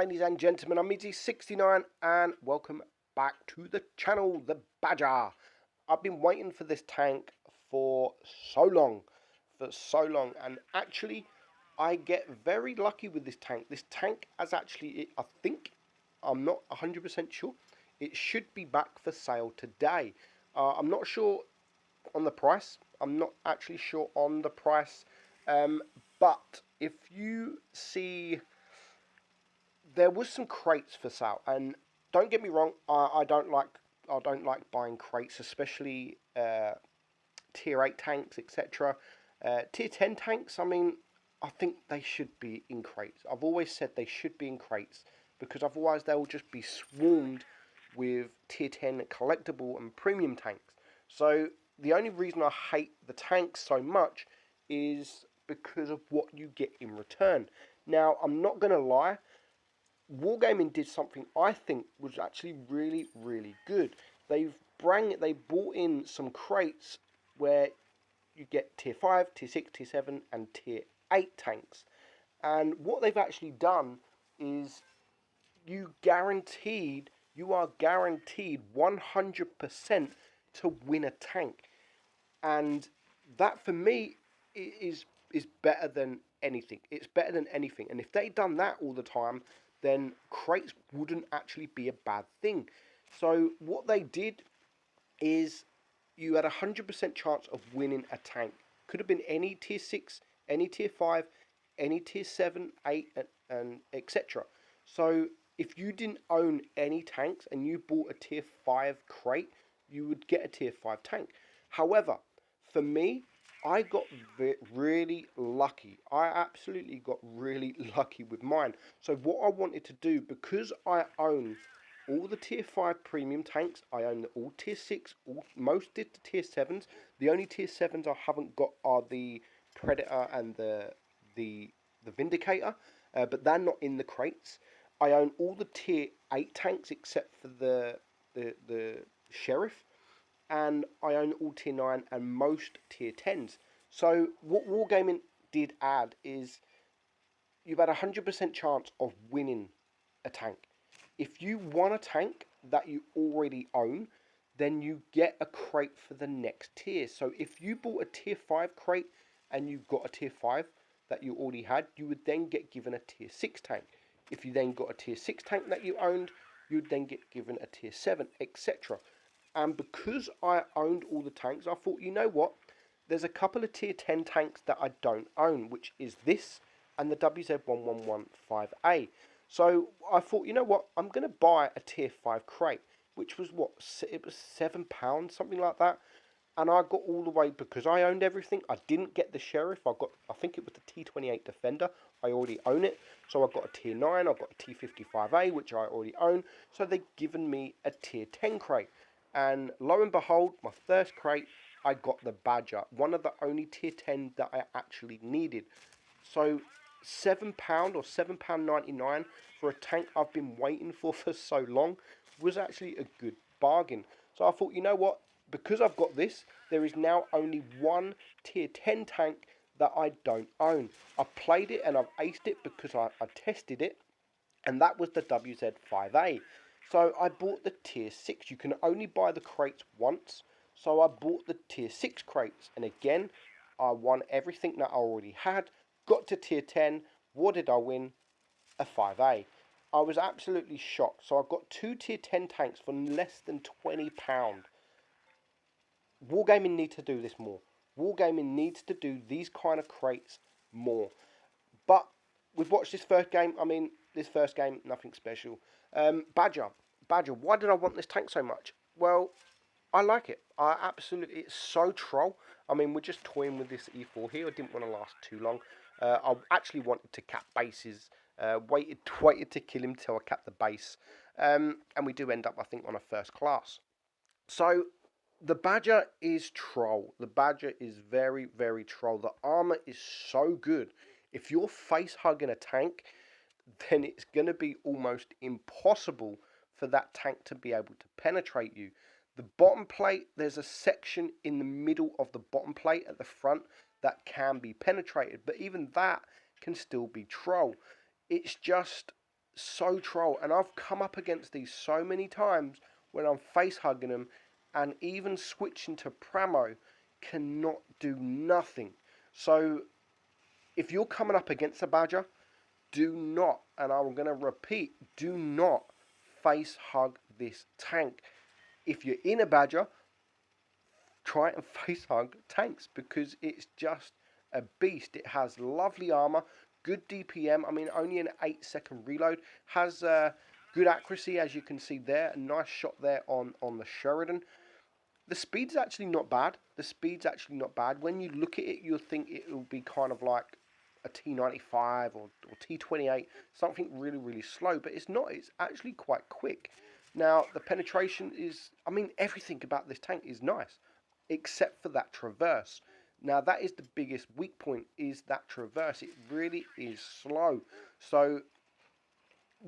ladies and gentlemen, I'm Meadsy69 and welcome back to the channel, the Badger. I've been waiting for this tank for so long, and actually I get very lucky with this tank. This tank has actually, I think, I'm not 100% sure, it should be back for sale today. I'm not sure on the price. I'm not actually sure on the price, but if you see, there was some crates for sale, and don't get me wrong, I don't like buying crates, especially tier 8 tanks, etc. Tier 10 tanks, I mean, I think they should be in crates. I've always said they should be in crates because otherwise they will just be swarmed with tier 10 collectible and premium tanks. So the only reason I hate the tanks so much is because of what you get in return. Now, I'm not going to lie, Wargaming did something I think was actually really, really good. They brought in some crates where you get tier 5, tier 6, tier 7 and tier 8 tanks. And what they've actually done is you are guaranteed 100% to win a tank. And that for me is better than anything. It's better than anything. And if they'd done that all the time, then crates wouldn't actually be a bad thing. So what they did is you had a 100% chance of winning a tank. Could have been any tier 6, any tier 5, any tier 7, 8, and etc. So if you didn't own any tanks and you bought a tier 5 crate, you would get a tier 5 tank. However, for me, I got really lucky. I absolutely got really lucky with mine. So what I wanted to do, because I own all the tier 5 premium tanks, I own all tier 6, most did the tier 7s. The only tier 7s I haven't got are the Predator and the Vindicator, but they're not in the crates. I own all the tier 8 tanks except for the Sheriff, and I own all tier 9 and most tier 10s. So what Wargaming did add is you've had a 100% chance of winning a tank. If you won a tank that you already own, then you get a crate for the next tier. So if you bought a tier 5 crate and you got a tier 5 that you already had, you would then get given a tier 6 tank. If you then got a tier 6 tank that you owned, you'd then get given a tier 7, etc. And because I owned all the tanks, I thought, you know what? There's a couple of tier 10 tanks that I don't own, which is this and the WZ1115A. So I thought, you know what? I'm going to buy a tier 5 crate, which was what? It was £7, something like that. And I got all the way, because I owned everything. I didn't get the Sheriff. I think it was the T28 Defender. I already own it. So I got a tier 9. I got a T55A, which I already own. So they've given me a tier 10 crate. And lo and behold, my first crate, I got the Badger. One of the only tier 10 that I actually needed. So £7 or £7.99 for a tank I've been waiting for so long was actually a good bargain. So I thought, you know what? Because I've got this, there is now only one tier 10 tank that I don't own. I've played it and I've aced it because I tested it, and that was the WZ5A. So I bought the tier 6. You can only buy the crates once, so I bought the tier 6 crates, and again, I won everything that I already had. Got to tier 10. What did I win? A 5A. I was absolutely shocked. So I got 2 tier 10 tanks for less than £20. Wargaming need to do this more. Wargaming needs to do these kind of crates more. But we've watched this first game. I mean, this first game, nothing special. Badger. Why did I want this tank so much? Well, I like it. It's so troll. I mean, we're just toying with this E4 here. I didn't want to last too long. I actually wanted to cap bases. Waited to kill him till I capped the base. And we do end up, I think, on a first class. So the Badger is troll. The Badger is very, very troll. The armor is so good. If you're face hugging a tank, then it's going to be almost impossible for that tank to be able to penetrate you. The bottom plate, there's a section in the middle of the bottom plate at the front that can be penetrated, but even that can still be troll. It's just so troll. And I've come up against these so many times when I'm face hugging them, and even switching to Pramo cannot do nothing. So if you're coming up against a Badger, do not, and I'm going to repeat, do not face hug this tank. If you're in a Badger, try and face hug tanks, because it's just a beast. It has lovely armor, good DPM. I mean, only an 8-second reload. Has good accuracy, as you can see there. A nice shot there on the Sheridan. The speed's actually not bad. The speed's actually not bad. When you look at it, you'll think it will be kind of like a T95 or T28, something really, really slow, but it's not. It's actually quite quick. Now, the penetration is, I mean, everything about this tank is nice, except for that traverse. Now, that is the biggest weak point, is that traverse. It really is slow. So,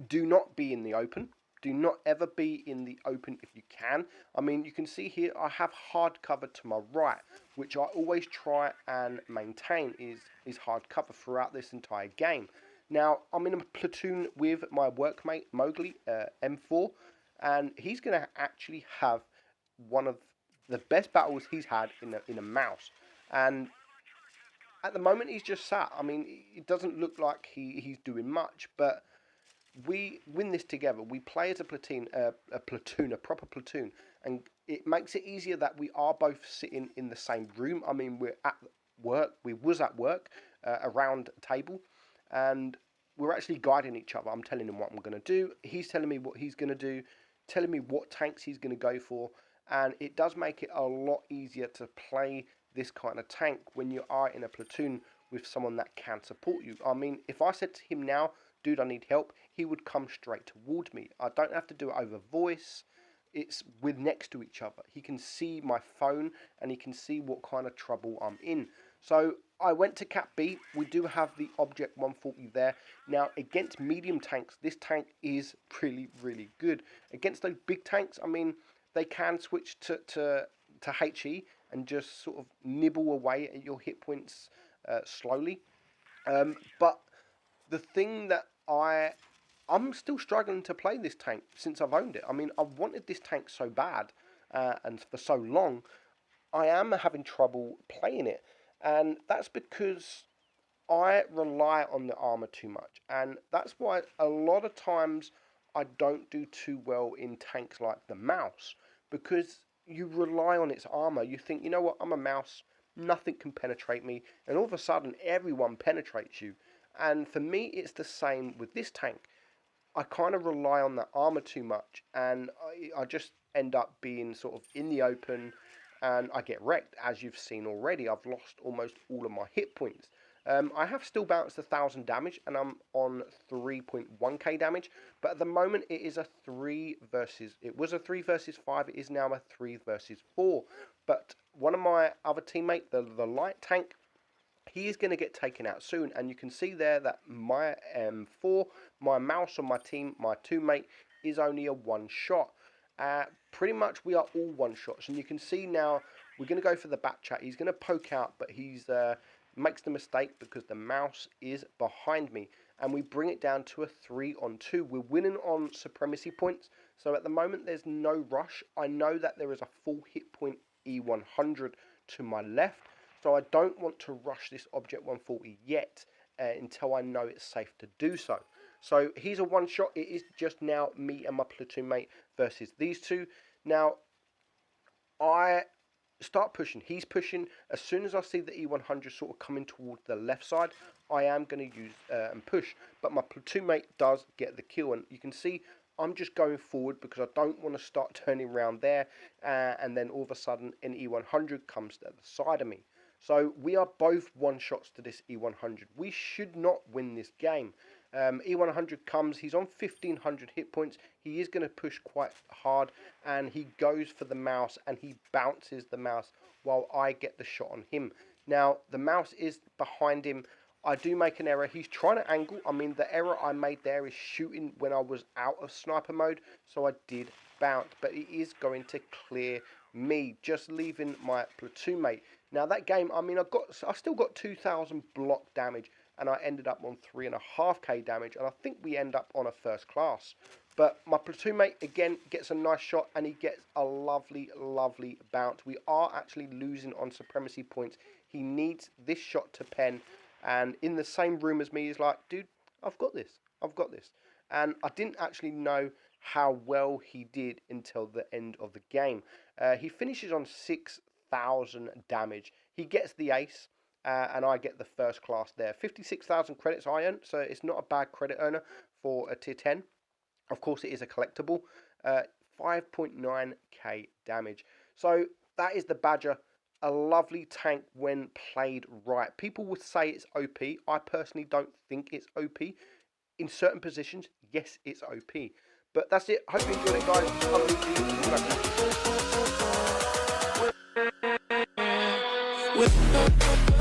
do not be in the open. Do not ever be in the open if you can. I mean, you can see here I have hard cover to my right, which I always try and maintain is hard cover throughout this entire game. Now, I'm in a platoon with my workmate Mowgli, M4, and he's going to actually have one of the best battles he's had in a mouse. And at the moment, he's just sat. I mean, it doesn't look like he's doing much, but we win this together. We play as a platoon, a proper platoon, and it makes it easier that we are both sitting in the same room. I mean, we're at work. We was at work, around a table, and we're actually guiding each other. I'm telling him what I'm going to do. He's telling me what he's going to do, telling me what tanks he's going to go for, and it does make it a lot easier to play this kind of tank when you are in a platoon with someone that can support you. I mean, if I said to him now, dude, I need help, he would come straight towards me. I don't have to do it over voice. It's with next to each other. He can see my phone, and he can see what kind of trouble I'm in. So I went to Cap B. We do have the Object 140 there. Now, against medium tanks, this tank is really, really good. Against those big tanks, I mean, they can switch to HE and just sort of nibble away at your hit points slowly. But the thing that I'm still struggling to play this tank since I've owned it. I mean, I've wanted this tank so bad, and for so long, I am having trouble playing it. And that's because I rely on the armor too much. And that's why a lot of times I don't do too well in tanks like the mouse, because you rely on its armor. You think, you know what, I'm a mouse, nothing can penetrate me, and all of a sudden everyone penetrates you. And for me, it's the same with this tank. I kind of rely on that armor too much, and I just end up being sort of in the open, and I get wrecked. As you've seen already, I've lost almost all of my hit points. I have still bounced 1,000 damage, and I'm on 3.1k damage, but at the moment it is a 3 versus, it was a 3 versus 5, it is now a 3 versus 4. But one of my other teammate, the light tank, he is going to get taken out soon, and you can see there that my M4, my mouse on my team, my teammate, is only a one shot. Pretty much we are all one shots, and you can see now we're going to go for the back chat. He's going to poke out, but he's makes the mistake because the mouse is behind me, and we bring it down to a 3-on-2. We're winning on supremacy points, so at the moment there's no rush. I know that there is a full hit point E100 to my left, so I don't want to rush this Object 140 yet until I know it's safe to do so. So he's a one shot. It is just now me and my platoon mate versus these two. Now, I start pushing. He's pushing. As soon as I see the E100 sort of coming towards the left side, I am going to use and push. But my platoon mate does get the kill. And you can see I'm just going forward because I don't want to start turning around there. And then all of a sudden an E100 comes to the side of me. So we are both one shots to this E100. We should not win this game. E100 comes, he's on 1500 hit points. He is going to push quite hard, and he goes for the mouse, and he bounces the mouse while I get the shot on him. Now, the mouse is behind him. I do make an error. He's trying to angle. I mean, the error I made there is shooting when I was out of sniper mode, so I did bounce, but it is going to clear me, just leaving my platoon mate. Now, that game, I mean, I still got 2,000 block damage. and I ended up on 3.5k damage, and I think we end up on a first class. But my platoon mate again gets a nice shot, and he gets a lovely bounce. We are actually losing on supremacy points. He needs this shot to pen, and in the same room as me, he's like, dude, I've got this. And I didn't actually know how well he did until the end of the game. He finishes on 6,000 damage. He gets the ace, and I get the first class there. 56,000 credits I earned, so it's not a bad credit earner for a tier 10. Of course, it is a collectible. 5.9k damage. So that is the Badger. A lovely tank when played right. People would say it's OP. I personally don't think it's OP. In certain positions, yes, it's OP. But that's it. Hope you enjoyed it, guys. I'm